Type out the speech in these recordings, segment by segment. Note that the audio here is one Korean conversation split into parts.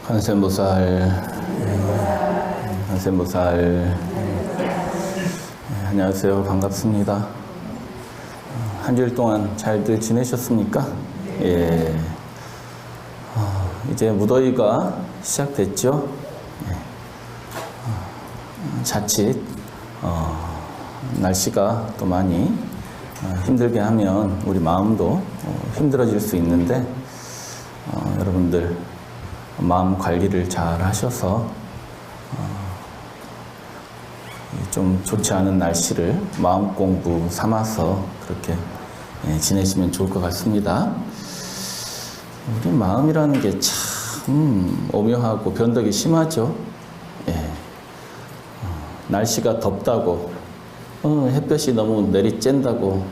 관세음보살, 관세음보살, 안녕하세요. 반갑습니다. 한 주일 동안 잘들 지내셨습니까? 예. 이제 무더위가 시작됐죠? 예. 자칫 날씨가 또 많이 힘들게 하면 우리 마음도 힘들어질 수 있는데 여러분들 마음 관리를 잘 하셔서 좀 좋지 않은 날씨를 마음 공부 삼아서 그렇게 지내시면 좋을 것 같습니다. 우리 마음이라는 게 참 오묘하고 변덕이 심하죠. 예. 날씨가 덥다고 햇볕이 너무 내리쬐다고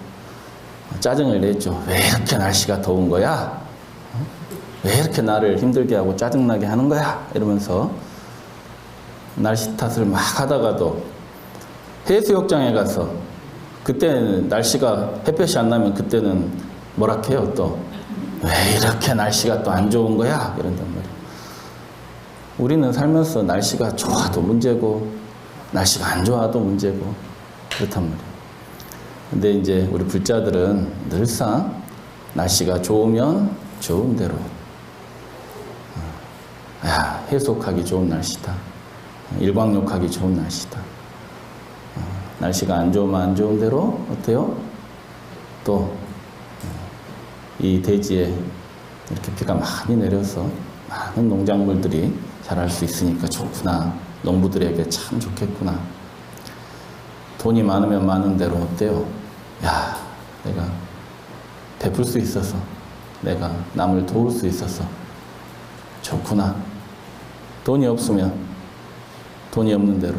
짜증을 내죠. 왜 이렇게 날씨가 더운 거야? 왜 이렇게 나를 힘들게 하고 짜증나게 하는 거야? 이러면서 날씨 탓을 막 하다가도 해수욕장에 가서 그때는 날씨가 햇볕이 안 나면 그때는 뭐라 해요 또. 왜 이렇게 날씨가 또 안 좋은 거야? 이런단 말이에요. 우리는 살면서 날씨가 좋아도 문제고 날씨가 안 좋아도 문제고 그렇단 말이에요. 근데 이제 우리 불자들은 늘상 날씨가 좋으면 좋은 대로 해수욕하기 좋은 날씨다. 일광욕하기 좋은 날씨다. 날씨가 안 좋으면 안 좋은 대로 어때요? 또 이 대지에 이렇게 비가 많이 내려서 많은 농작물들이 자랄 수 있으니까 좋구나. 농부들에게 참 좋겠구나. 돈이 많으면 많은 대로 어때요? 야, 내가 베풀 수 있어서, 내가 남을 도울 수 있어서 좋구나. 돈이 없으면 돈이 없는 대로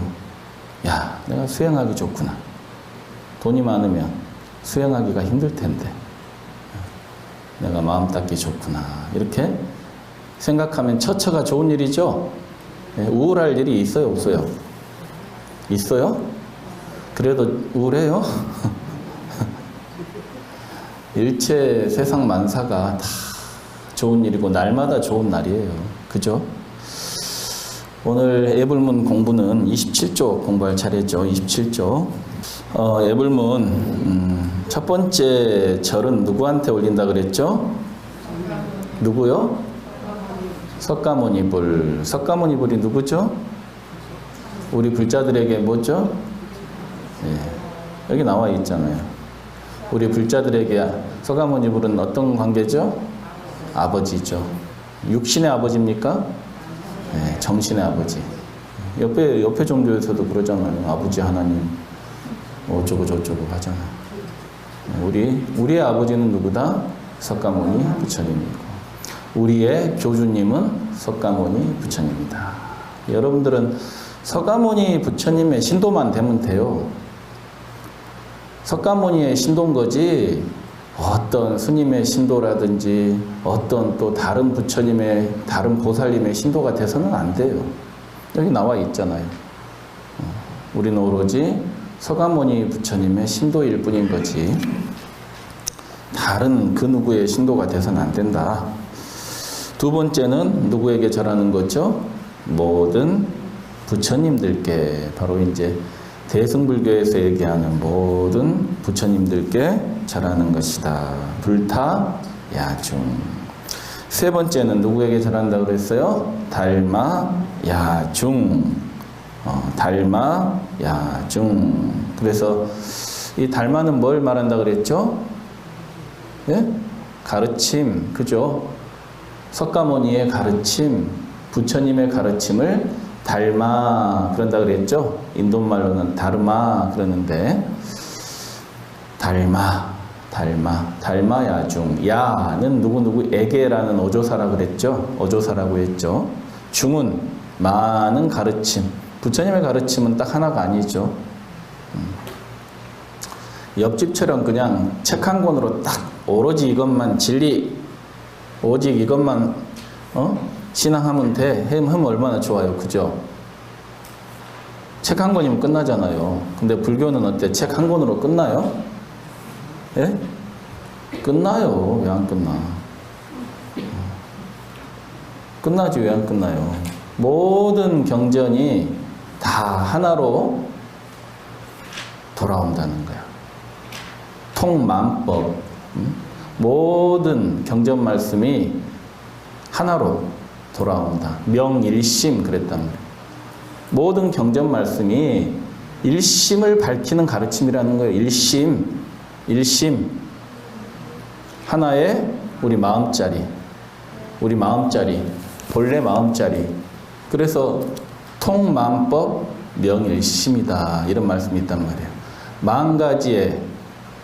야, 내가 수행하기 좋구나. 돈이 많으면 수행하기가 힘들 텐데 내가 마음 닦기 좋구나. 이렇게 생각하면 처처가 좋은 일이죠. 우울할 일이 있어요, 없어요? 있어요? 그래도 우울해요? 일체 세상 만사가 다 좋은 일이고 날마다 좋은 날이에요. 그죠? 오늘 애불문 공부는 27조 공부할 차례죠. 27조. 애불문 첫 번째 절은 누구한테 올린다 그랬죠? 누구요? 석가모니불. 석가모니불이 누구죠? 우리 불자들에게 뭐죠? 예, 여기 나와 있잖아요. 우리 불자들에게 석가모니불은 어떤 관계죠? 아버지죠. 육신의 아버지입니까? 네, 정신의 아버지. 옆에 종교에서도 그러잖아요. 아버지 하나님 어쩌고 저쩌고 하잖아요. 우리의 아버지는 누구다? 석가모니 부처님이고 우리의 교주님은 석가모니 부처님이다. 여러분들은 석가모니 부처님의 신도만 되면 돼요. 석가모니의 신도인 거지 어떤 스님의 신도라든지 어떤 또 다른 부처님의 다른 보살님의 신도가 돼서는 안 돼요. 여기 나와 있잖아요. 우리는 오로지 석가모니 부처님의 신도일 뿐인 거지 다른 그 누구의 신도가 돼서는 안 된다. 두 번째는 누구에게 절하는 거죠? 모든 부처님들께, 바로 이제 대승불교에서 얘기하는 모든 부처님들께 절하는 것이다. 불타 야중. 세 번째는 누구에게 절한다고 그랬어요? 달마 야중. 달마 야중. 그래서 이 달마는 뭘 말한다 그랬죠? 예? 가르침, 그죠? 석가모니의 가르침, 부처님의 가르침을 달마 그런다 그랬죠? 인도말로는 다르마 그러는데 달마 야중. 야는 누구에게라는 어조사라 그랬죠? 어조사라고 했죠. 중은 마는 가르침. 부처님의 가르침은 딱 하나가 아니죠. 옆집처럼 그냥 책 한 권으로 딱 오로지 이것만 진리, 오직 이것만 신앙하면 돼. 하면 얼마나 좋아요. 그죠? 책 한 권이면 끝나잖아요. 근데 불교는 어때? 책 한 권으로 끝나요? 예? 끝나요. 왜 안 끝나? 끝나지 왜 안 끝나요? 모든 경전이 다 하나로 돌아온다는 거야. 통만법. 모든 경전 말씀이 하나로 돌아온다. 명일심 그랬단 말이야. 모든 경전 말씀이 일심을 밝히는 가르침이라는 거예요. 일심. 일심. 하나의 우리 마음짜리. 우리 마음짜리. 본래 마음짜리. 그래서 통만법 명일심이다. 이런 말씀이 있단 말이에요. 10,000가지의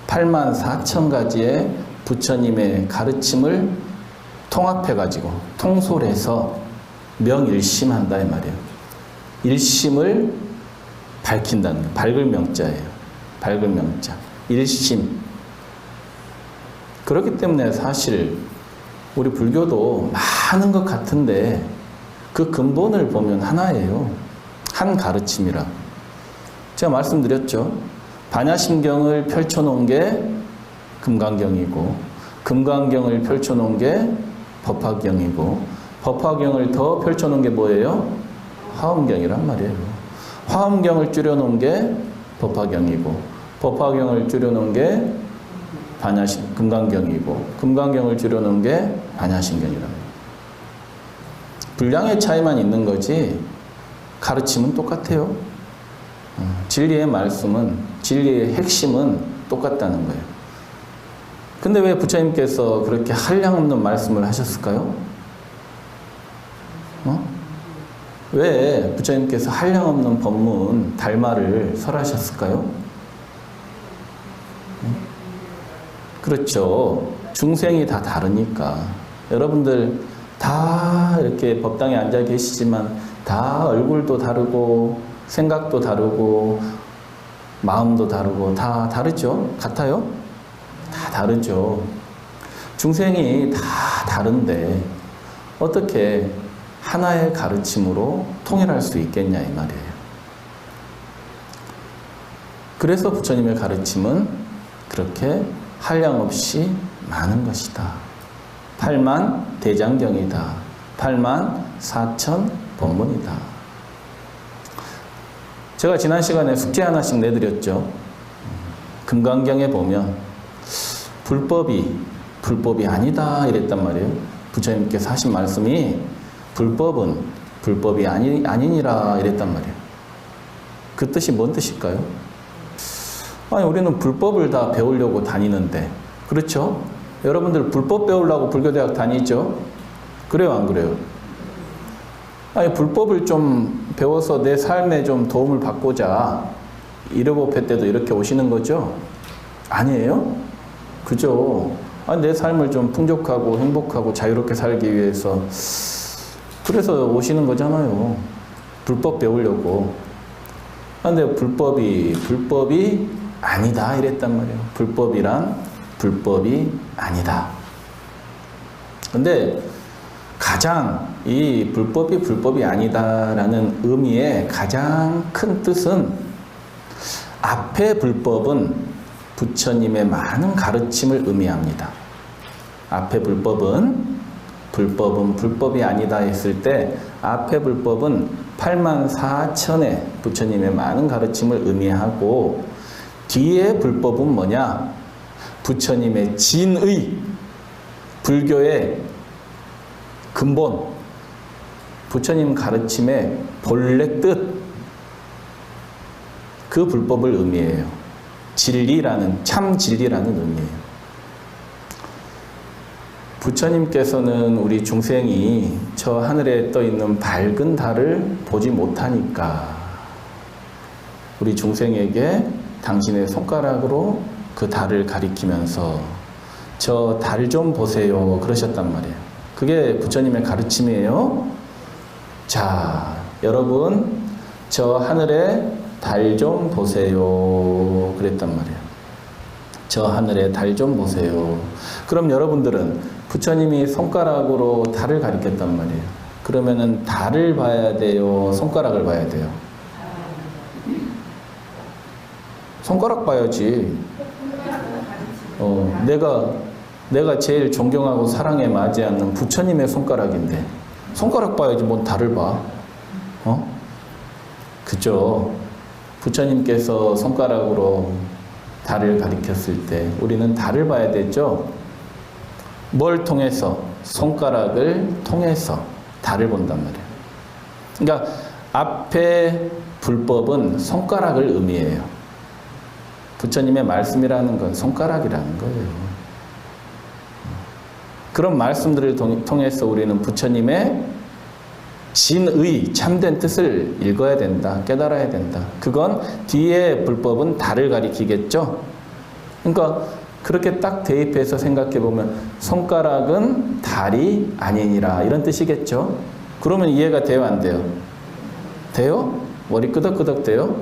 84,000가지의 부처님의 가르침을 통합해가지고 통솔해서 명일심한다 이 말이에요. 일심을 밝힌다는 거예요. 밝을 명자예요. 밝을 명자. 일심. 그렇기 때문에 사실 우리 불교도 많은 것 같은데 그 근본을 보면 하나예요. 한 가르침이라. 제가 말씀드렸죠. 반야심경을 펼쳐놓은 게 금강경이고 금강경을 펼쳐놓은 게 법화경이고 법화경을 더 펼쳐놓은 게 뭐예요? 화엄경이란 말이에요. 화엄경을 줄여놓은 게 법화경이고 법화경을 줄여놓은 게 금강경이고 금강경을 줄여놓은 게 반야심경이란 말이에요. 분량의 차이만 있는 거지 가르침은 똑같아요. 진리의 말씀은 진리의 핵심은 똑같다는 거예요. 근데 왜 부처님께서 그렇게 한량없는 말씀을 하셨을까요? 왜 부처님께서 한량없는 법문 달마를 설하셨을까요? 그렇죠. 중생이 다 다르니까. 여러분들 다 이렇게 법당에 앉아 계시지만 다 얼굴도 다르고 생각도 다르고 마음도 다르고 다 다르죠? 같아요? 다 다르죠. 중생이 다 다른데 어떻게 하나의 가르침으로 통일할 수 있겠냐 이 말이에요. 그래서 부처님의 가르침은 그렇게 한량없이 많은 것이다. 80,000대장경이다. 84,000 법문이다. 제가 지난 시간에 숙제 하나씩 내드렸죠. 금강경에 보면 불법이 아니다 이랬단 말이에요. 부처님께서 하신 말씀이 불법은 불법이 아니니라 이랬단 말이에요. 그 뜻이 뭔 뜻일까요? 아니 우리는 불법을 다 배우려고 다니는데 그렇죠? 여러분들 불법 배우려고 불교대학 다니죠? 그래요 안 그래요? 아니 불법을 좀 배워서 내 삶에 좀 도움을 받고자 1.5회 때도 이렇게 오시는 거죠? 아니에요? 그죠? 아니 내 삶을 좀 풍족하고 행복하고 자유롭게 살기 위해서 그래서 오시는 거잖아요. 불법 배우려고. 근데 불법이 아니다 이랬단 말이에요. 불법이란 불법이 아니다. 근데 가장 이 불법이 아니다라는 의미의 가장 큰 뜻은 앞에 불법은 부처님의 많은 가르침을 의미합니다. 앞에 불법은 불법이 아니다 했을 때 앞에 불법은 84,000의 부처님의 많은 가르침을 의미하고 뒤에 불법은 뭐냐? 부처님의 진의, 불교의 근본, 부처님 가르침의 본래 뜻, 그 불법을 의미해요. 진리라는, 참 진리라는 의미예요. 부처님께서는 우리 중생이 저 하늘에 떠 있는 밝은 달을 보지 못하니까 우리 중생에게 당신의 손가락으로 그 달을 가리키면서 저 달 좀 보세요 그러셨단 말이에요. 그게 부처님의 가르침이에요. 자, 여러분 저 하늘에 달 좀 보세요 그랬단 말이에요. 저 하늘에 달 좀 보세요. 그럼 여러분들은 부처님이 손가락으로 달을 가리켰단 말이에요. 그러면은 달을 봐야 돼요? 손가락을 봐야 돼요? 손가락 봐야지. 내가 제일 존경하고 사랑에 맞지 않는 부처님의 손가락인데 손가락 봐야지 뭔 달을 봐. 그죠? 부처님께서 손가락으로 달을 가리켰을 때 우리는 달을 봐야 되죠? 뭘 통해서? 손가락을 통해서 달을 본단 말이에요. 그러니까 앞에 불법은 손가락을 의미해요. 부처님의 말씀이라는 건 손가락이라는 거예요. 그런 말씀들을 통해서 우리는 부처님의 진의, 참된 뜻을 읽어야 된다. 깨달아야 된다. 그건 뒤에 불법은 달을 가리키겠죠. 그러니까 그렇게 딱 대입해서 생각해 보면 손가락은 달이 아니니라 이런 뜻이겠죠. 그러면 이해가 돼요, 안 돼요? 돼요? 머리 끄덕끄덕 돼요?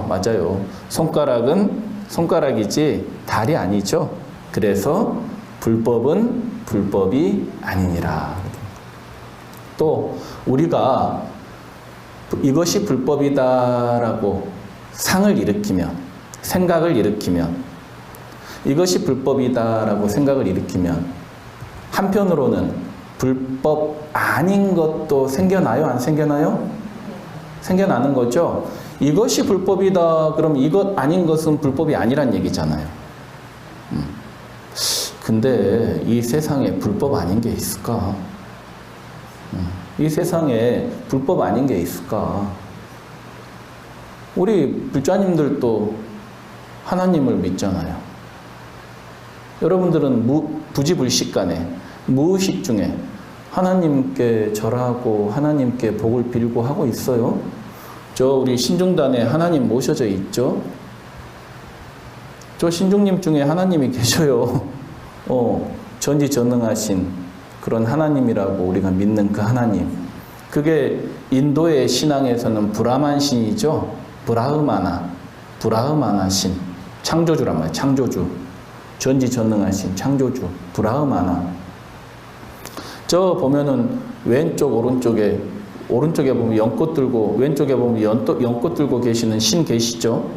맞아요. 손가락은 손가락이지 달이 아니죠. 그래서 불법은 불법이 아니니라. 또 우리가 이것이 불법이다라고 상을 일으키면, 생각을 일으키면, 이것이 불법이다라고 생각을 일으키면 한편으로는 불법 아닌 것도 생겨나요? 안 생겨나요? 생겨나는 거죠. 이것이 불법이다 그럼 이것 아닌 것은 불법이 아니란 얘기잖아요. 근데 이 세상에 불법 아닌 게 있을까? 이 세상에 불법 아닌 게 있을까? 우리 불자님들도 하나님을 믿잖아요. 여러분들은 부지불식간에 무의식 중에 하나님께 절하고 하나님께 복을 빌고 하고 있어요. 저 우리 신중단에 하나님 모셔져 있죠. 저 신중님 중에 하나님이 계셔요. 전지전능하신 그런 하나님이라고 우리가 믿는 그 하나님. 그게 인도의 신앙에서는 브라만 신이죠. 브라흐마나 신. 창조주란 말이에요. 창조주. 전지전능하신 창조주. 브라흐마나. 저 보면은 왼쪽 오른쪽에 보면 연꽃 들고 왼쪽에 보면 연꽃 들고 계시는 신 계시죠.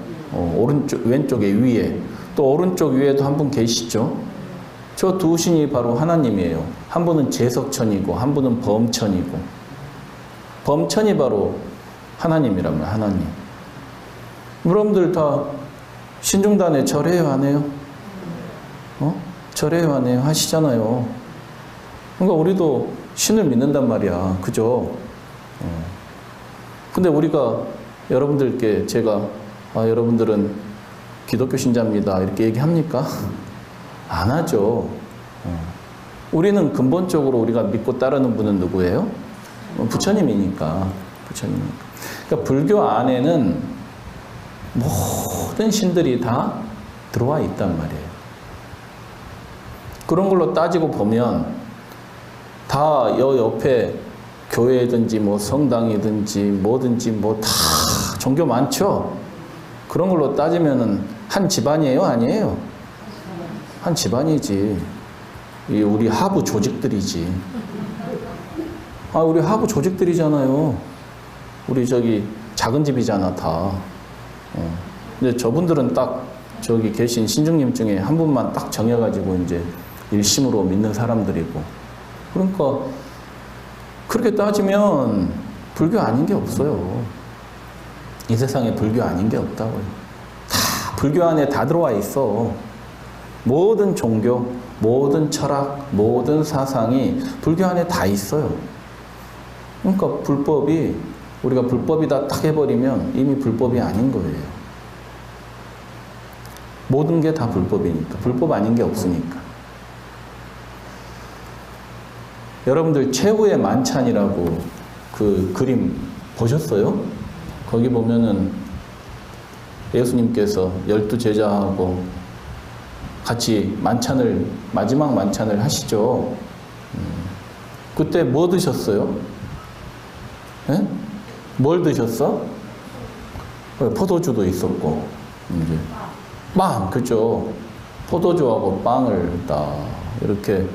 왼쪽에 위에 또 오른쪽 위에도 한 분 계시죠. 저 두 신이 바로 하나님이에요. 한 분은 제석천이고 한 분은 범천이고 범천이 바로 하나님이란 말이에요. 하나님. 여러분들 다 신중단에 절해요 안 해요? 절해요 안 해요? 하시잖아요. 그러니까 우리도 신을 믿는단 말이야. 그죠? 근데 우리가 여러분들께 제가 여러분들은 기독교 신자입니다. 이렇게 얘기합니까? 안 하죠. 우리는 근본적으로 우리가 믿고 따르는 분은 누구예요? 부처님이니까. 그러니까 불교 안에는 모든 신들이 다 들어와 있단 말이에요. 그런 걸로 따지고 보면 다 옆에 교회든지 뭐 성당이든지 뭐든지 뭐 다 종교 많죠? 그런 걸로 따지면은 한 집안이에요? 아니에요? 한 집안이지. 우리 하부 조직들이지. 우리 하부 조직들이잖아요. 우리 저기 작은 집이잖아, 다. 근데 저분들은 딱 저기 계신 신중님 중에 한 분만 딱 정해가지고 이제 일심으로 믿는 사람들이고. 그러니까 그렇게 따지면 불교 아닌 게 없어요. 이 세상에 불교 아닌 게 없다고요. 다 불교 안에 다 들어와 있어. 모든 종교, 모든 철학, 모든 사상이 불교 안에 다 있어요. 그러니까 불법이 우리가 불법이다 딱 해버리면 이미 불법이 아닌 거예요. 모든 게 다 불법이니까. 불법 아닌 게 없으니까. 여러분들 최후의 만찬이라고 그 그림 보셨어요? 거기 보면은 예수님께서 12제자하고 같이 마지막 만찬을 하시죠. 그때 뭐 드셨어요? 네? 뭘 드셨어? 포도주도 있었고, 이제 빵, 그죠? 포도주하고 빵을 딱 이렇게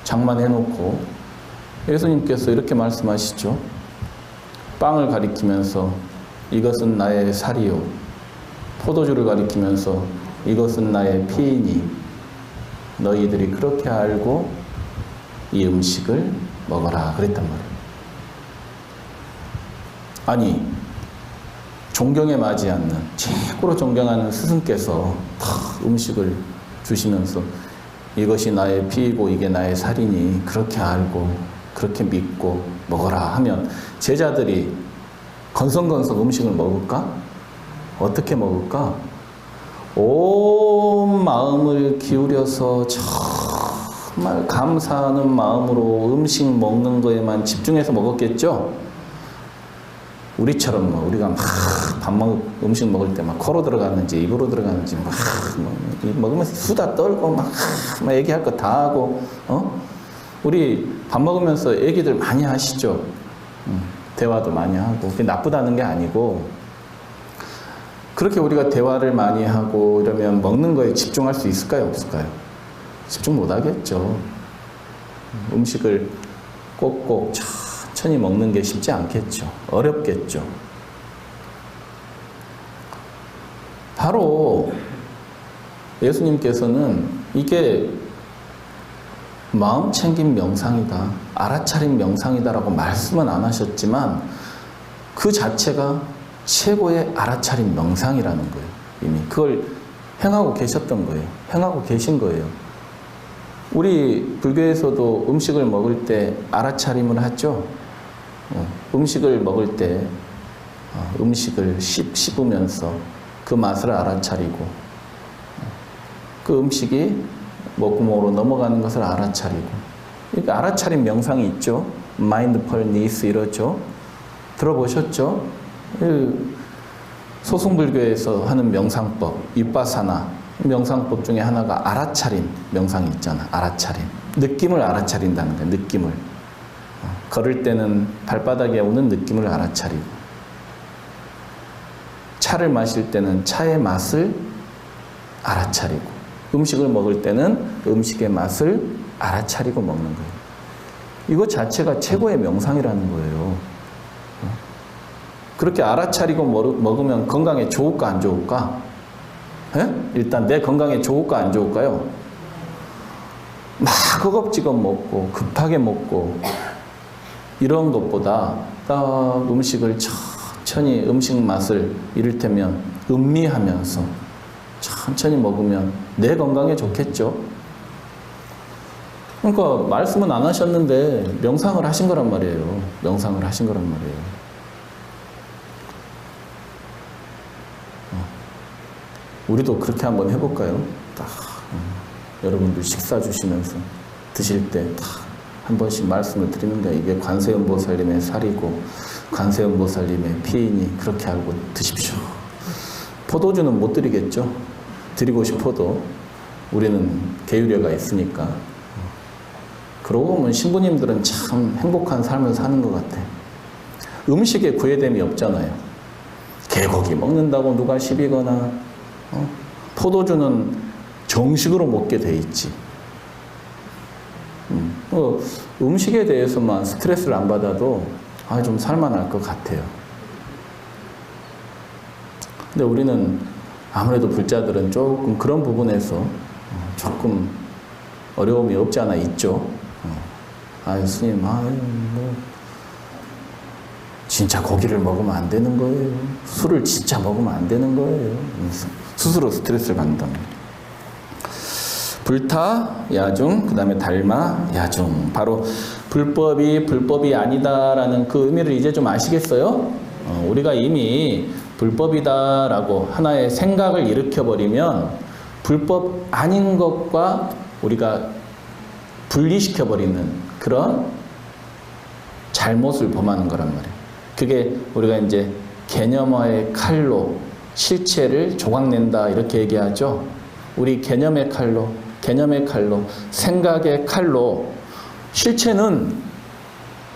장만해놓고 예수님께서 이렇게 말씀하시죠. 빵을 가리키면서 이것은 나의 살이요. 포도주를 가리키면서 이것은 나의 피이니 너희들이 그렇게 알고 이 음식을 먹어라. 그랬단 말이에요. 아니, 존경에 맞지 않는, 최고로 존경하는 스승께서 음식을 주시면서 이것이 나의 피이고 이게 나의 살이니 그렇게 알고 그렇게 믿고 먹어라 하면 제자들이 건성건성 음식을 먹을까? 어떻게 먹을까? 온 마음을 기울여서 정말 감사하는 마음으로 음식 먹는 거에만 집중해서 먹었겠죠? 우리처럼 우리가 음식 먹을 때 막 코로 들어가는지 입으로 들어가는지 먹으면서 수다 떨고 막 얘기할 거 다 하고, 우리 밥 먹으면서 얘기들 많이 하시죠? 대화도 많이 하고. 그게 나쁘다는 게 아니고, 그렇게 우리가 대화를 많이 하고 이러면 먹는 거에 집중할 수 있을까요? 없을까요? 집중 못 하겠죠. 음식을 꼭꼭 천천히 먹는 게 쉽지 않겠죠. 어렵겠죠. 바로 예수님께서는 이게 마음 챙김 명상이다, 알아차림 명상이다라고 말씀은 안 하셨지만 그 자체가 최고의 알아차림 명상이라는 거예요. 이미 그걸 행하고 계셨던 거예요. 행하고 계신 거예요. 우리 불교에서도 음식을 먹을 때 알아차림을 하죠. 음식을 먹을 때 음식을 씹으면서 그 맛을 알아차리고, 그 음식이 목구멍으로 넘어가는 것을 알아차리고, 그러니까 알아차림 명상이 있죠. 마인드풀니스 이러죠. 들어보셨죠? 소승불교에서 하는 명상법, 윗바사나 명상법 중에 하나가 알아차림 명상이 있잖아. 알아차림. 느낌을 알아차린다는 거야. 느낌을. 걸을 때는 발바닥에 오는 느낌을 알아차리고, 차를 마실 때는 차의 맛을 알아차리고, 음식을 먹을 때는 음식의 맛을 알아차리고 먹는 거예요. 이거 자체가 최고의 명상이라는 거예요. 그렇게 알아차리고 먹으면 건강에 좋을까 안 좋을까? 일단 내 건강에 좋을까 안 좋을까요? 막 허겁지겁 먹고 급하게 먹고 이런 것보다 딱 음식을 천천히 음식 맛을 이를테면 음미하면서 천천히 먹으면 내 건강에 좋겠죠. 그러니까 말씀은 안 하셨는데 명상을 하신 거란 말이에요. 명상을 하신 거란 말이에요. 우리도 그렇게 한번 해볼까요? 딱 여러분들 식사 주시면서 드실 때 딱 한 번씩 말씀을 드리는 거예요. 이게 관세음보살님의 살이고 관세음보살님의 피이니 그렇게 알고 드십시오. 포도주는 못 드리겠죠? 드리고 싶어도 우리는 계율회가 있으니까. 그러고 보면 신부님들은 참 행복한 삶을 사는 것 같아. 음식에 구애됨이 없잖아요. 개고기 먹는다고 누가 시비거나, 포도주는 정식으로 먹게 돼 있지. 음식에 대해서만 스트레스를 안 받아도 좀 살만할 것 같아요. 근데 우리는 아무래도 불자들은 조금 그런 부분에서 조금 어려움이 없지 않아 있죠. 스님, 진짜 고기를 먹으면 안 되는 거예요. 술을 진짜 먹으면 안 되는 거예요. 스스로 스트레스를 받는다. 불타, 야중, 그 다음에 달마, 야중. 바로 불법이 아니다라는 그 의미를 이제 좀 아시겠어요? 우리가 이미 불법이다라고 하나의 생각을 일으켜버리면 불법 아닌 것과 우리가 분리시켜버리는 그런 잘못을 범하는 거란 말이에요. 그게 우리가 이제 개념화의 칼로 실체를 조각낸다 이렇게 얘기하죠. 우리 개념의 칼로, 생각의 칼로 실체는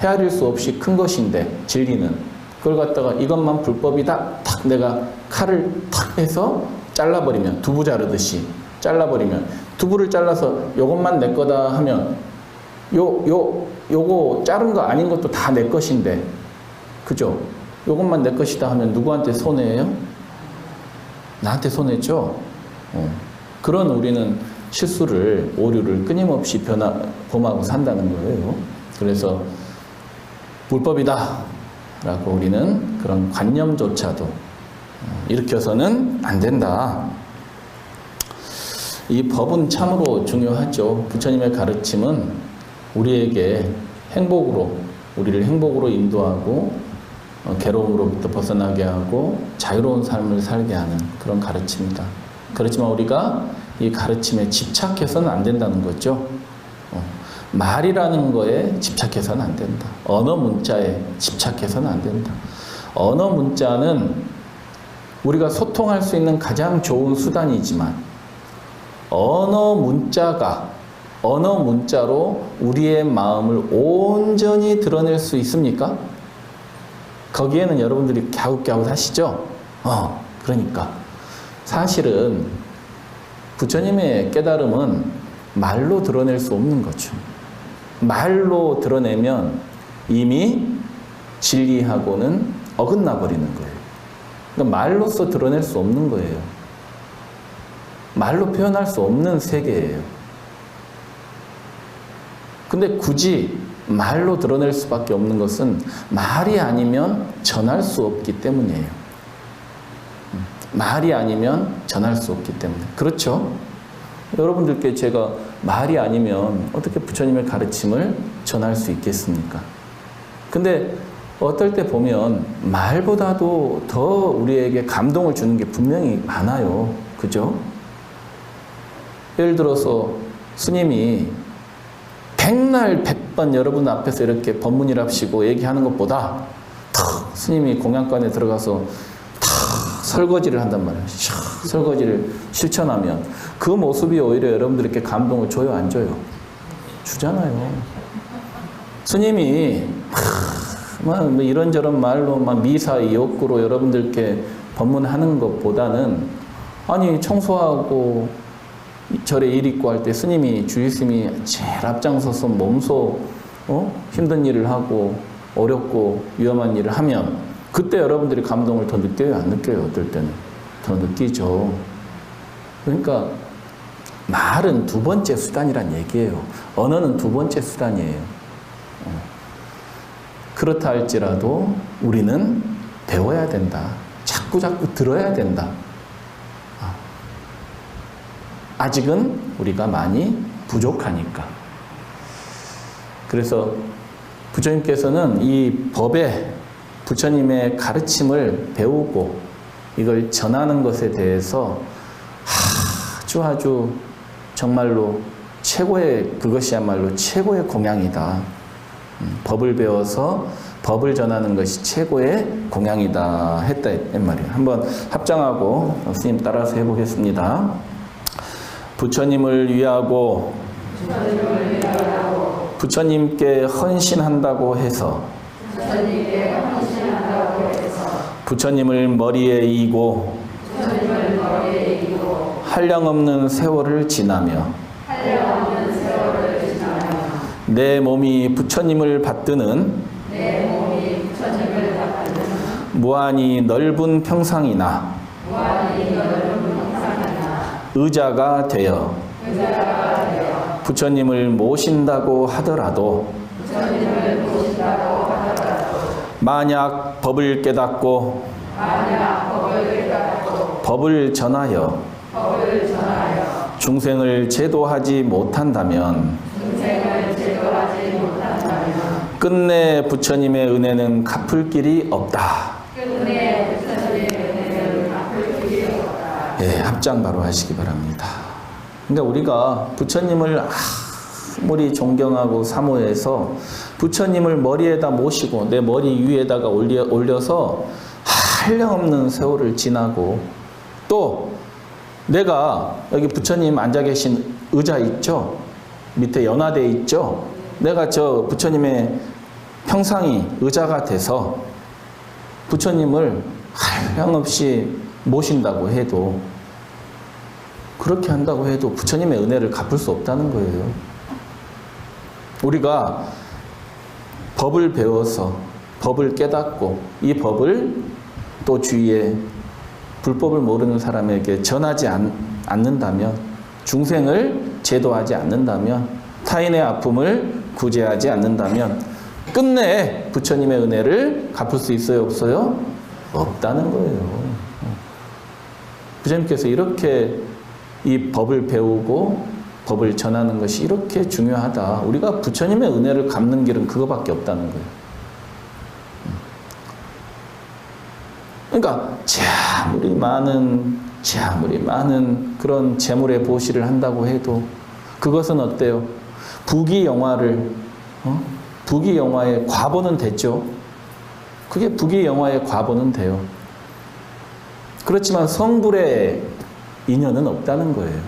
헤아릴 수 없이 큰 것인데 진리는 그걸 갖다가 이것만 불법이다 탁 내가 칼을 탁 해서 잘라버리면 두부 자르듯이 잘라버리면 두부를 잘라서 요것만 내 거다 하면 요거 자른 거 아닌 것도 다 내 것인데 그죠? 요것만 내 것이다 하면 누구한테 손해예요? 나한테 손해죠? 그런 우리는 실수를, 오류를 끊임없이 범하고 산다는 거예요. 그래서 불법이다. 라고 우리는 그런 관념조차도 일으켜서는 안 된다. 이 법은 참으로 중요하죠. 부처님의 가르침은 우리에게 우리를 행복으로 인도하고 괴로움으로부터 벗어나게 하고 자유로운 삶을 살게 하는 그런 가르침이다. 그렇지만 우리가 이 가르침에 집착해서는 안 된다는 거죠. 말이라는 거에 집착해서는 안 된다. 언어 문자에 집착해서는 안 된다. 언어 문자는 우리가 소통할 수 있는 가장 좋은 수단이지만 언어 문자로 우리의 마음을 온전히 드러낼 수 있습니까? 거기에는 여러분들이 갸웃갸웃 하시죠? 그러니까 사실은 부처님의 깨달음은 말로 드러낼 수 없는 거죠. 말로 드러내면 이미 진리하고는 어긋나 버리는 거예요. 그러니까 말로써 드러낼 수 없는 거예요. 말로 표현할 수 없는 세계예요. 근데 굳이 말로 드러낼 수밖에 없는 것은 말이 아니면 전할 수 없기 때문이에요. 말이 아니면 전할 수 없기 때문에. 그렇죠? 여러분들께 제가 말이 아니면 어떻게 부처님의 가르침을 전할 수 있겠습니까? 근데 어떨 때 보면 말보다도 더 우리에게 감동을 주는 게 분명히 많아요. 그죠? 예를 들어서 스님이 백날 백번 여러분 앞에서 이렇게 법문이랍시고 얘기하는 것보다 탁 스님이 공양관에 들어가서 탁 설거지를 한단 말이에요. 샥 설거지를 실천하면 그 모습이 오히려 여러분들에게 감동을 줘요, 안 줘요? 주잖아요. 스님이 막 이런저런 말로 막 미사 욕구로 여러분들께 법문하는 것보다는 아니 청소하고 절에 일 있고 할 때 스님이 주의스님이 제일 앞장서서 몸소 힘든 일을 하고 어렵고 위험한 일을 하면 그때 여러분들이 감동을 더 느껴요, 안 느껴요? 어떨 때는 더 느끼죠. 그러니까 말은 두 번째 수단이란 얘기예요. 언어는 두 번째 수단이에요. 그렇다 할지라도 우리는 배워야 된다. 자꾸 들어야 된다. 아직은 우리가 많이 부족하니까. 그래서 부처님께서는 이 법에 부처님의 가르침을 배우고 이걸 전하는 것에 대해서 아주 정말로 그것이야말로 최고의 공양이다. 법을 배워서 법을 전하는 것이 최고의 공양이다 했단 말이에요. 한번 합장하고 스님 따라서 해보겠습니다. 부처님을 위하고 부처님께 헌신한다고 해서 부처님을 머리에 이고 한량없는 세월을 지나며 내 몸이 부처님을 받드는 무한히 넓은 평상이나 의자가 되어 부처님을 모신다고 하더라도 만약 법을 깨닫고 법을 전하여 중생을 제도하지 못한다면 끝내 부처님의 은혜는 갚을 길이 없다. 예, 합장 바로 하시기 바랍니다. 그러니까 우리가 부처님을 아무리 존경하고 사모해서 부처님을 머리에다 모시고 내 머리 위에다가 올려서 한량없는 세월을 지나고 또 내가 여기 부처님 앉아 계신 의자 있죠? 밑에 연화대 있죠? 내가 저 부처님의 평상이 의자가 돼서 부처님을 한량없이 모신다고 해도 그렇게 한다고 해도 부처님의 은혜를 갚을 수 없다는 거예요. 우리가 법을 배워서 법을 깨닫고 이 법을 또 주위에 불법을 모르는 사람에게 전하지 않는다면 중생을 제도하지 않는다면 타인의 아픔을 구제하지 않는다면 끝내 부처님의 은혜를 갚을 수 있어요, 없어요? 없다는 거예요. 부처님께서 이렇게 이 법을 배우고 법을 전하는 것이 이렇게 중요하다. 우리가 부처님의 은혜를 갚는 길은 그거밖에 없다는 거예요. 그러니까 아무리 많은 그런 재물의 보시를 한다고 해도 그것은 어때요? 부귀영화의 과보는 됐죠. 그게 부귀영화의 과보는 돼요. 그렇지만 성불의 인연은 없다는 거예요.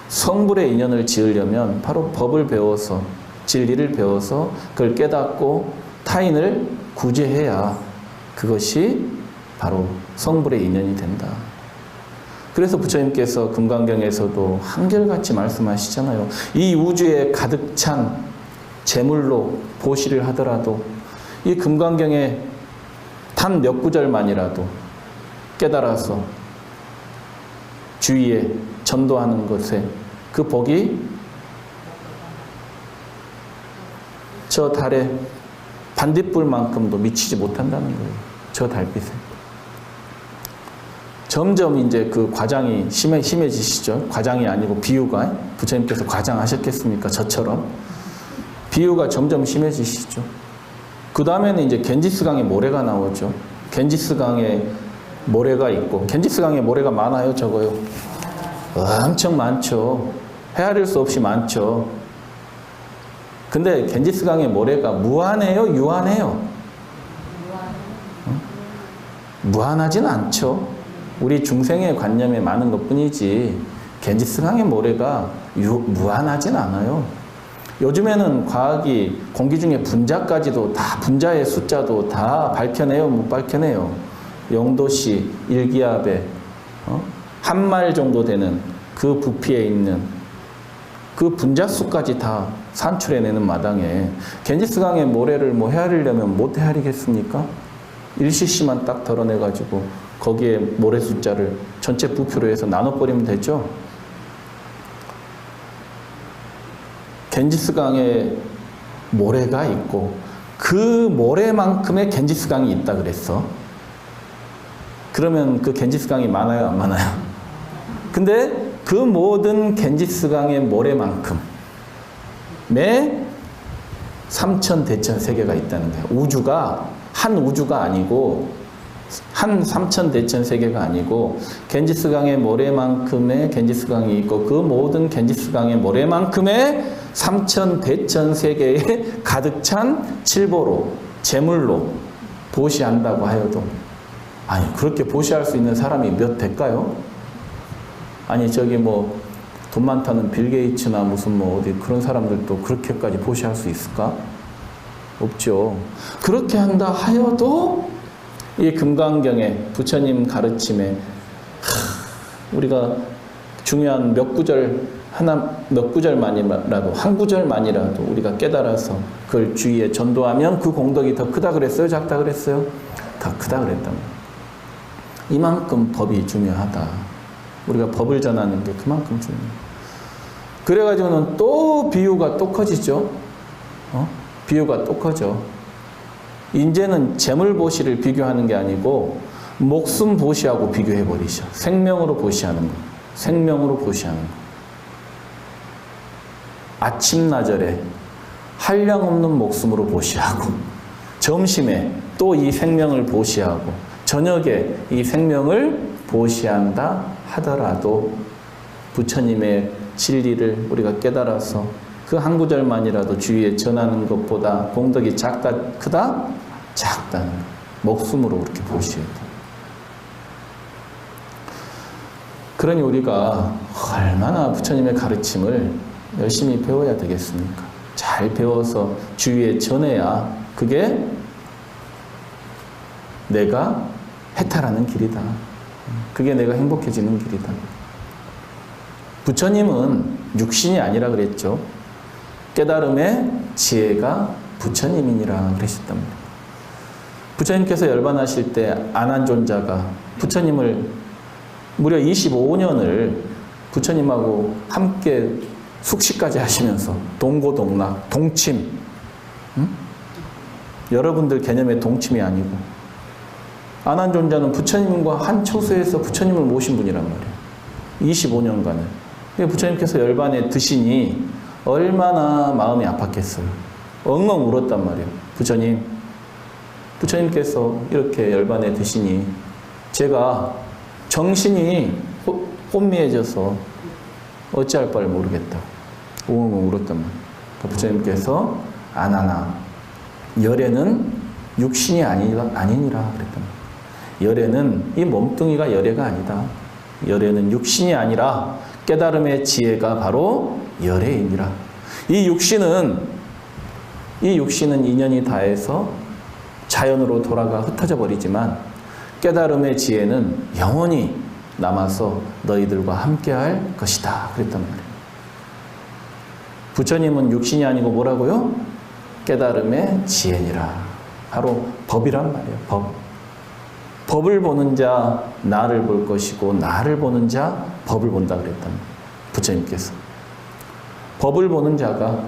성불의 인연을 지으려면 바로 법을 배워서 진리를 배워서 그걸 깨닫고 타인을 구제해야 그것이 바로 성불의 인연이 된다. 그래서 부처님께서 금강경에서도 한결같이 말씀하시잖아요. 이 우주에 가득 찬 재물로 보시를 하더라도 이 금강경에 단 몇 구절만이라도 깨달아서 주위에 전도하는 것에 그 복이 저 달에 반딧불만큼도 미치지 못한다는 거예요. 저 달빛에. 점점 이제 그 과장이 심해지시죠. 과장이 아니고 비유가. 부처님께서 과장하셨겠습니까? 저처럼. 비유가 점점 심해지시죠. 그 다음에는 이제 겐지스강에 모래가 나오죠. 겐지스강에 모래가 있고, 겐지스강에 모래가 많아요, 적어요? 엄청 많죠. 헤아릴 수 없이 많죠. 근데 겐지스강의 모래가 무한해요, 유한해요? 무한하진 않죠. 우리 중생의 관념에 많은 것뿐이지 겐지스강의 모래가 무한하진 않아요. 요즘에는 과학이 공기 중에 분자까지도 다 분자의 숫자도 다 밝혀내요, 못 밝혀내요? 0도씨 1기압에 한 마일 정도 되는 그 부피에 있는 그 분자수까지 다 산출해내는 마당에 겐지스강의 모래를 뭐 헤아리려면 못 헤아리겠습니까? 1cc만 딱 덜어내가지고 거기에 모래 숫자를 전체 부피로 해서 나눠버리면 되죠. 겐지스강에 모래가 있고 그 모래만큼의 겐지스강이 있다 그랬어. 그러면 그 겐지스강이 많아요, 안 많아요? 근데 그 모든 겐지스강의 모래만큼의 삼천대천 세계가 있다는 거예요. 우주가 한 우주가 아니고 한 삼천대천 세계가 아니고 겐지스강의 모래만큼의 겐지스강이 있고 그 모든 겐지스강의 모래만큼의 삼천대천 세계에 가득 찬 칠보로 재물로 보시한다고 하여도 아니 그렇게 보시할 수 있는 사람이 몇 될까요? 아니 저기 뭐 돈 많다는 빌 게이츠나 무슨 뭐 어디 그런 사람들도 그렇게까지 보시할 수 있을까? 없죠. 그렇게 한다 하여도 이 금강경에 부처님 가르침에 우리가 중요한 몇 구절만이라도 한 구절만이라도 우리가 깨달아서 그걸 주위에 전도하면 그 공덕이 더 크다 그랬어요? 작다 그랬어요? 더 크다 그랬단 말이에요. 이만큼 법이 중요하다. 우리가 법을 전하는 게 그만큼 중요해요. 그래가지고는 또 비유가 또 커지죠. 비유가 또 커져. 이제는 재물보시를 비교하는 게 아니고 목숨 보시하고 비교해버리셔. 생명으로 보시하는 거. 생명으로 보시하는 거. 아침나절에 한량없는 목숨으로 보시하고 점심에 또 이 생명을 보시하고 저녁에 이 생명을 보시한다 하더라도 부처님의 진리를 우리가 깨달아서 그 한 구절만이라도 주위에 전하는 것보다 공덕이 작다, 크다? 작다는 거. 목숨으로 그렇게 보셔야 돼. 그러니 우리가 얼마나 부처님의 가르침을 열심히 배워야 되겠습니까? 잘 배워서 주위에 전해야 그게 내가 해탈하는 길이다. 그게 내가 행복해지는 길이다. 부처님은 육신이 아니라 그랬죠. 깨달음의 지혜가 부처님이니라 그러셨단 말이에요. 부처님께서 열반하실 때 안한존자가 부처님을 무려 25년을 부처님하고 함께 숙식까지 하시면서 동고동락, 동침, 여러분들 개념의 동침이 아니고 안한존자는 부처님과 한 초소에서 부처님을 모신 분이란 말이에요. 25년간을. 부처님께서 열반에 드시니 얼마나 마음이 아팠겠어요. 엉엉 울었단 말이에요. 부처님께서 이렇게 열반에 드시니 제가 정신이 혼미해져서 어찌할 바를 모르겠다. 엉엉 울었단 말이에요. 부처님께서 안하나 열애는 육신이 아니니라 그랬단 말이에요. 열애는 이 몸뚱이가 열애가 아니다. 열애는 육신이 아니라 깨달음의 지혜가 바로 열애이니라. 이 육신은 인연이 다해서 자연으로 돌아가 흩어져 버리지만 깨달음의 지혜는 영원히 남아서 너희들과 함께할 것이다. 그랬단 말이에요. 부처님은 육신이 아니고 뭐라고요? 깨달음의 지혜니라. 바로 법이란 말이에요. 법을 보는 자 나를 볼 것이고 나를 보는 자 법을 본다 그랬단 말이에요. 부처님께서. 법을 보는 자가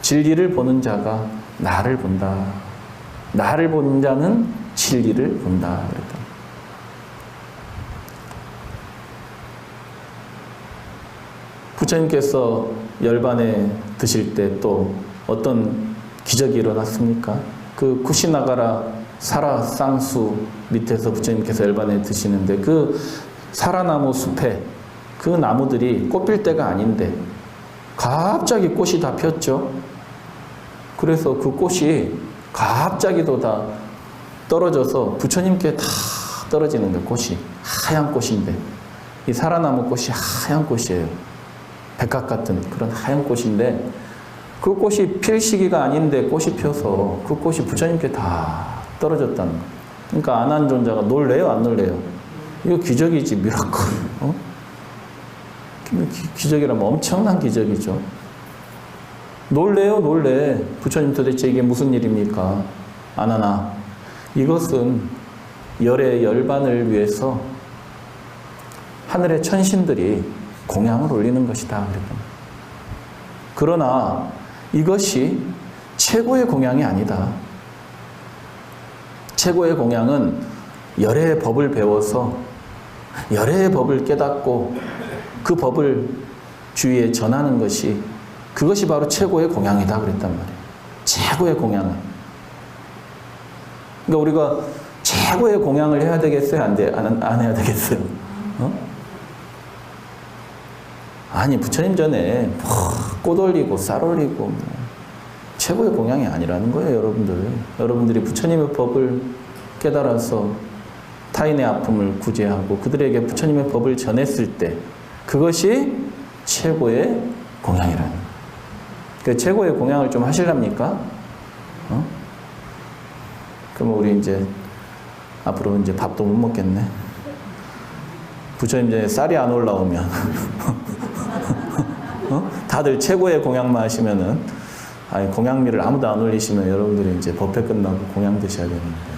진리를 보는 자가 나를 본다. 나를 보는 자는 진리를 본다 그랬다. 부처님께서 열반에 드실 때 또 어떤 기적이 일어났습니까? 그 쿠시나가라 사라 쌍수 밑에서 부처님께서 열반에 드시는데 그 사라나무 숲에 그 나무들이 꽃필 때가 아닌데 갑자기 꽃이 다 폈죠. 그래서 그 꽃이 갑자기도 다 떨어져서 부처님께 다 떨어지는 거예요. 꽃이 하얀 꽃인데 이 사라나무 꽃이 하얀 꽃이에요. 백합 같은 그런 하얀 꽃인데 그 꽃이 필 시기가 아닌데 꽃이 펴서 그 꽃이 부처님께 다 떨어졌다는 거예요. 그러니까 안한존자가 놀래요? 안 놀래요? 이거 기적이지, 미라클. 기적이라면 엄청난 기적이죠. 놀래요, 놀래. 부처님 도대체 이게 무슨 일입니까? 안하나. 이것은 열의 열반을 위해서 하늘의 천신들이 공양을 올리는 것이다. 그러나 이것이 최고의 공양이 아니다. 최고의 공양은 열의 법을 배워서 열의 법을 깨닫고 그 법을 주위에 전하는 것이 그것이 바로 최고의 공양이다 그랬단 말이에요. 최고의 공양은. 그러니까 우리가 최고의 공양을 해야 되겠어요? 안 해야 되겠어요? 아니 부처님 전에 꽃 올리고 쌀 올리고 최고의 공양이 아니라는 거예요. 여러분들이 부처님의 법을 깨달아서 타인의 아픔을 구제하고 그들에게 부처님의 법을 전했을 때 그것이 최고의 공양이라는 거예요. 그 최고의 공양을 좀 하실랍니까? 그럼 우리 이제 앞으로 이제 밥도 못 먹겠네. 부처님 전에 쌀이 안 올라오면 다들 최고의 공양만 하시면은 공양미를 아무도 안 올리시면 여러분들이 이제 법회 끝나고 공양 드셔야 되는데.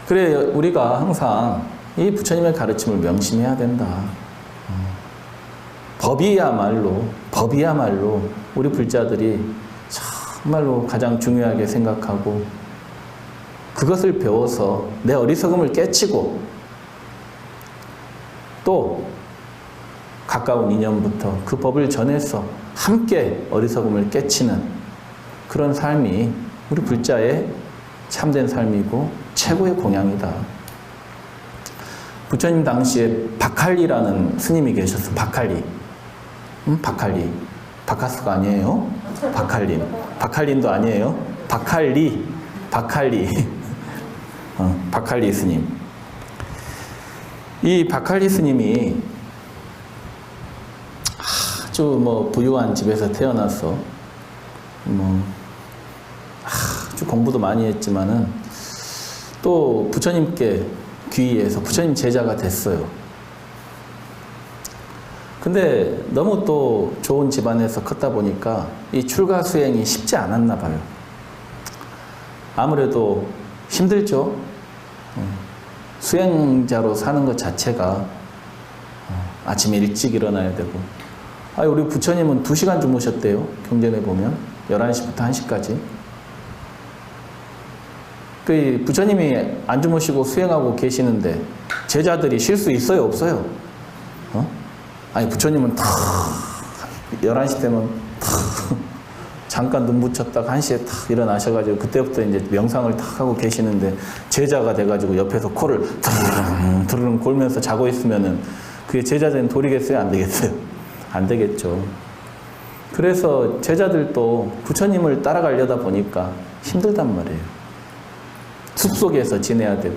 그래 우리가 항상 이 부처님의 가르침을 명심해야 된다. 법이야말로 우리 불자들이 정말로 가장 중요하게 생각하고 그것을 배워서 내 어리석음을 깨치고 또 가까운 인연부터 그 법을 전해서 함께 어리석음을 깨치는 그런 삶이 우리 불자의 참된 삶이고 최고의 공양이다. 부처님 당시에 박할리라는 스님이 계셨어. 박할리. 박할리. 바카스가 아니에요. 박할린도 아니에요. 박할리. 박할리 스님. 이 박할리 스님이 아주 부유한 집에서 태어나서 아주 공부도 많이 했지만은 또 부처님께 귀의해서 부처님 제자가 됐어요. 근데 너무 또 좋은 집안에서 컸다 보니까 이 출가 수행이 쉽지 않았나 봐요. 아무래도 힘들죠. 수행자로 사는 것 자체가 아침에 일찍 일어나야 되고. 우리 부처님은 2시간 주무셨대요. 경전에 보면. 11시부터 1시까지. 그 부처님이 안 주무시고 수행하고 계시는데 제자들이 쉴 수 있어요, 없어요? 아니, 부처님은 탁 11시 되면 탁 잠깐 눈 붙였다가 1시에 탁 일어나셔가지고 그때부터 이제 명상을 탁 하고 계시는데 제자가 돼가지고 옆에서 코를 드르릉 드르릉 골면서 자고 있으면은 그게 제자된 도리겠어요? 안 되겠어요? 안 되겠죠. 그래서 제자들도 부처님을 따라가려다 보니까 힘들단 말이에요. 숲속에서 지내야 되고,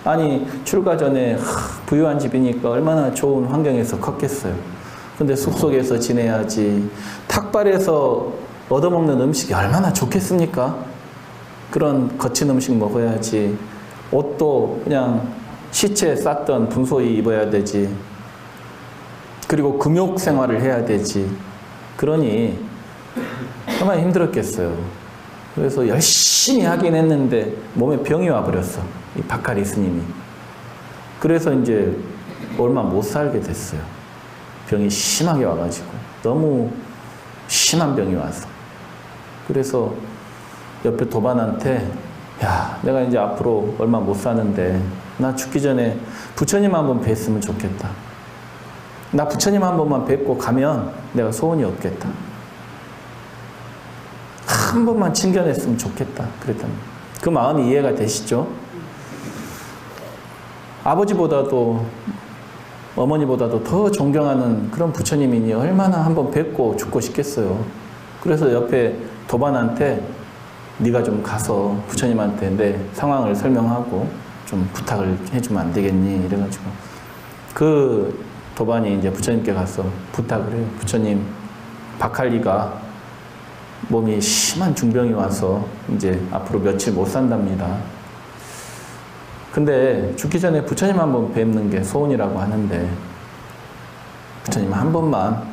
아니 출가 전에 부유한 집이니까 얼마나 좋은 환경에서 컸겠어요. 근데 숲속에서 지내야지, 탁발에서 얻어먹는 음식이 얼마나 좋겠습니까? 그런 거친 음식 먹어야지, 옷도 그냥 시체 쌌던 분소이 입어야 되지, 그리고 금욕 생활을 해야 되지. 그러니 얼마나 힘들었겠어요. 그래서 열심히 하긴 했는데 몸에 병이 와버렸어, 이 바카리 스님이. 그래서 이제 얼마 못 살게 됐어요. 병이 심하게 와가지고, 너무 심한 병이 와서. 그래서 옆에 도반한테, 야, 내가 이제 앞으로 얼마 못 사는데 나 죽기 전에 부처님 한번 뵀으면 좋겠다. 나 부처님 한 번만 뵙고 가면 내가 소원이 없겠다. 한 번만 친견했으면 좋겠다. 그랬더니 그 마음이 이해가 되시죠? 아버지보다도 어머니보다도 더 존경하는 그런 부처님이니 얼마나 한번 뵙고 죽고 싶겠어요. 그래서 옆에 도반한테 네가 좀 가서 부처님한테 내 상황을 설명하고 좀 부탁을 해주면 안 되겠니? 이래가지고 그 도반이 이제 부처님께 가서 부탁을 해요. 부처님, 바칼리가 몸이 심한 중병이 와서 이제 앞으로 며칠 못 산답니다. 근데 죽기 전에 부처님 한번 뵙는 게 소원이라고 하는데 부처님 한 번만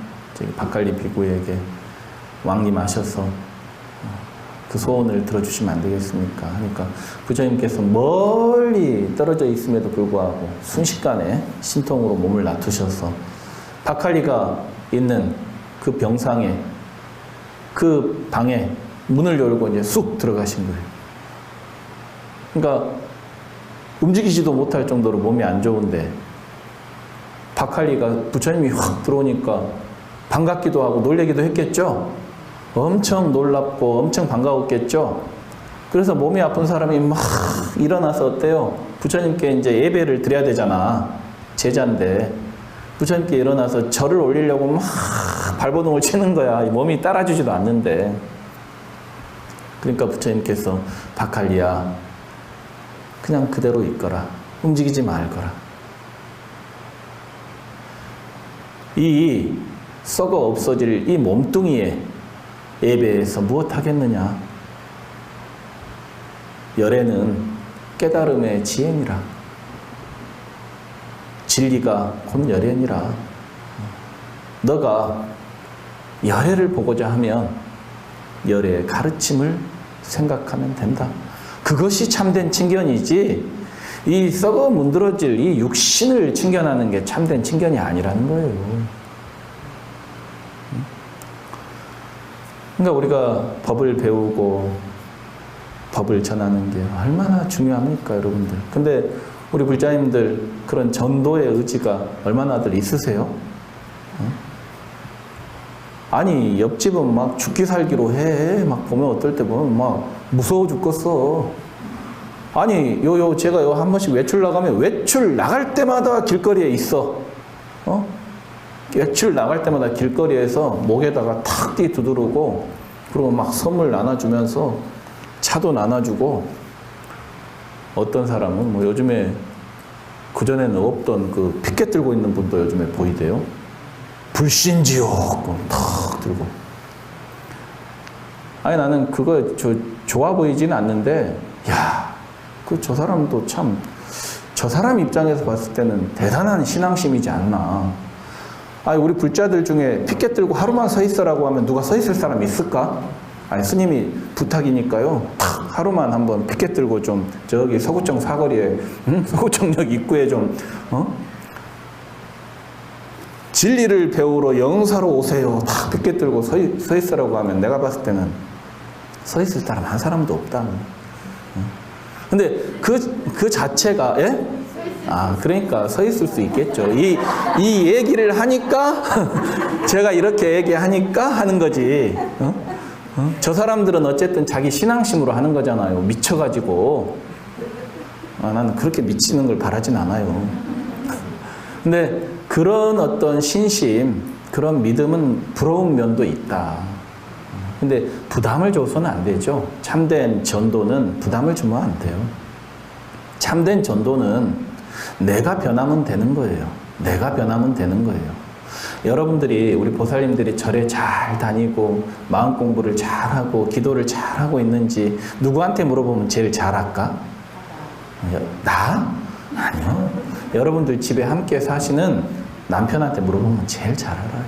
바칼리 비구에게 왕림하셔서 그 소원을 들어주시면 안 되겠습니까? 하니까 부처님께서 멀리 떨어져 있음에도 불구하고 순식간에 신통으로 몸을 놔두셔서 바칼리가 있는 그 병상에, 그 방에 문을 열고 이제 쑥 들어가신 거예요. 그러니까 움직이지도 못할 정도로 몸이 안 좋은데 바칼리가 부처님이 확 들어오니까 반갑기도 하고 놀래기도 했겠죠. 엄청 놀랍고 엄청 반가웠겠죠. 그래서 몸이 아픈 사람이 막 일어나서 어때요? 부처님께 이제 예배를 드려야 되잖아. 제자인데 부처님께 일어나서 절을 올리려고 막 발버둥을 치는 거야. 몸이 따라주지도 않는데. 그러니까 부처님께서 바칼리야, 그냥 그대로 있거라. 움직이지 말거라. 이 썩어 없어질 이 몸뚱이에 예배에서 무엇 하겠느냐? 열애는 깨달음의 지혜니라. 진리가 곧 열애니라. 너가 열애를 보고자 하면 열애의 가르침을 생각하면 된다. 그것이 참된 친견이지, 이 썩어 문드러질 이 육신을 친견하는 게 참된 친견이 아니라는 거예요. 그러니까 우리가 법을 배우고 법을 전하는 게 얼마나 중요합니까, 여러분들. 근데 우리 불자님들 그런 전도의 의지가 얼마나들 있으세요? 아니, 옆집은 막 죽기 살기로 해. 막 보면 어떨 때 보면 막 무서워 죽겠어. 아니, 제가 한 번씩 외출 나가면 외출 나갈 때마다 길거리에 있어. 외출 나갈 때마다 길거리에서 목에다가 탁 두드리고, 그리고 막 선물 나눠주면서 차도 나눠주고, 어떤 사람은 뭐 요즘에 그전에는 없던 그 피켓 들고 있는 분도 요즘에 보이대요. 불신지옥 탁 들고. 아니, 나는 그거 좋아 보이지는 않는데, 야, 저 사람도 참, 저 사람 입장에서 봤을 때는 대단한 신앙심이지 않나. 아니, 우리 불자들 중에 피켓 들고 하루만 서 있어라고 하면 누가 서 있을 사람이 있을까? 아니, 스님이 부탁이니까요. 탁 하루만 한번 피켓 들고 좀 저기 서구청 사거리에, 서구청역 입구에 좀 진리를 배우러 영사로 오세요. 딱 빗게 들고 서 있으라고 하면 내가 봤을 때는 서 있을 사람 한 사람도 없다. 근데 그 자체가, 예? 그러니까 서 있을 수 있겠죠. 이 얘기를 하니까, 제가 이렇게 얘기하니까 하는 거지. 저 사람들은 어쨌든 자기 신앙심으로 하는 거잖아요. 미쳐가지고. 나는 그렇게 미치는 걸 바라진 않아요. 근데 그런 어떤 신심, 그런 믿음은 부러운 면도 있다. 근데 부담을 줘서는 안 되죠. 참된 전도는 부담을 주면 안 돼요. 참된 전도는 내가 변하면 되는 거예요. 내가 변하면 되는 거예요. 여러분들이, 우리 보살님들이 절에 잘 다니고 마음 공부를 잘하고 기도를 잘하고 있는지 누구한테 물어보면 제일 잘할까? 나? 아니요. 여러분들 집에 함께 사시는 남편한테 물어보면 제일 잘 알아요.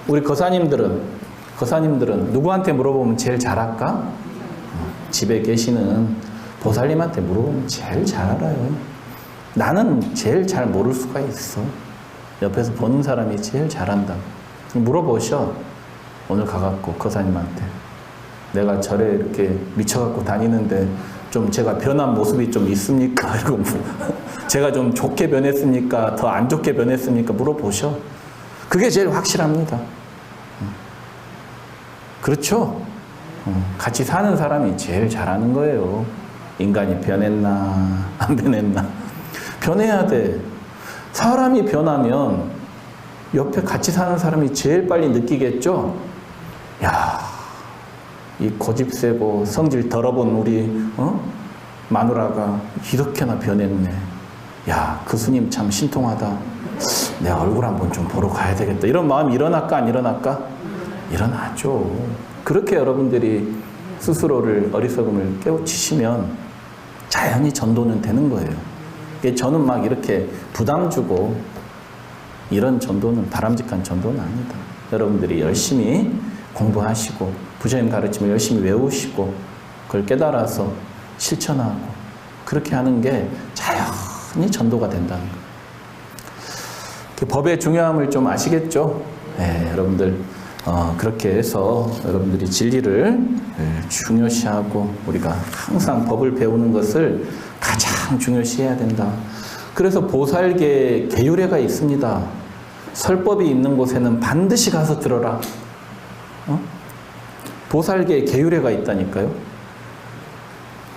우리 거사님들은 누구한테 물어보면 제일 잘할까? 집에 계시는 보살님한테 물어보면 제일 잘 알아요. 나는 제일 잘 모를 수가 있어. 옆에서 보는 사람이 제일 잘한다. 물어보셔. 오늘 가갖고 거사님한테. 내가 절에 이렇게 미쳐갖고 다니는데 좀 제가 변한 모습이 좀 있습니까? 이러고 제가 좀 좋게 변했습니까? 더 안 좋게 변했습니까? 물어보셔. 그게 제일 확실합니다. 그렇죠? 같이 사는 사람이 제일 잘하는 거예요. 인간이 변했나 안 변했나. 변해야 돼. 사람이 변하면 옆에 같이 사는 사람이 제일 빨리 느끼겠죠? 야, 이 고집세고 성질 더러운 우리 마누라가 이렇게나 변했네. 야, 그 스님 참 신통하다. 내 얼굴 한번 좀 보러 가야 되겠다. 이런 마음이 일어날까 안 일어날까? 일어나죠. 그렇게 여러분들이 스스로를, 어리석음을 깨우치시면 자연히 전도는 되는 거예요. 저는 막 이렇게 부담 주고 이런 전도는 바람직한 전도는 아니다. 여러분들이 열심히 공부하시고 부처님 가르침을 열심히 외우시고 그걸 깨달아서 실천하고 그렇게 하는 게 자연히 전도가 된다는 거예요. 법의 중요함을 좀 아시겠죠? 네, 여러분들 그렇게 해서 여러분들이 진리를 중요시하고 우리가 항상 법을 배우는 것을 가장 중요시해야 된다. 그래서 보살계 계율회가 있습니다. 설법이 있는 곳에는 반드시 가서 들어라. 보살계 계율회가 있다니까요.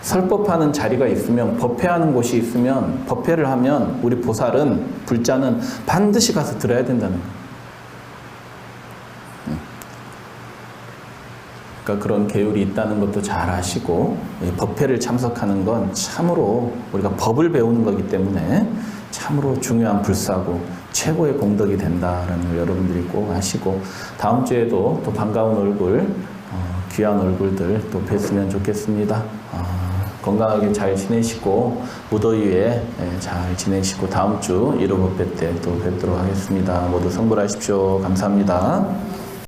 설법하는 자리가 있으면, 법회하는 곳이 있으면, 법회를 하면 우리 보살은, 불자는 반드시 가서 들어야 된다는 거예요. 그러니까 그런 계율이 있다는 것도 잘 아시고, 법회를 참석하는 건 참으로 우리가 법을 배우는 거기 때문에 참으로 중요한 불사고 최고의 공덕이 된다라는 걸 여러분들이 꼭 아시고, 다음 주에도 또 반가운 얼굴, 귀한 얼굴들 또 뵀으면 좋겠습니다. 건강하게 잘 지내시고 무더위에 잘 지내시고 다음 주 1호 법회 때 또 뵙도록 하겠습니다. 모두 성불하십시오. 감사합니다.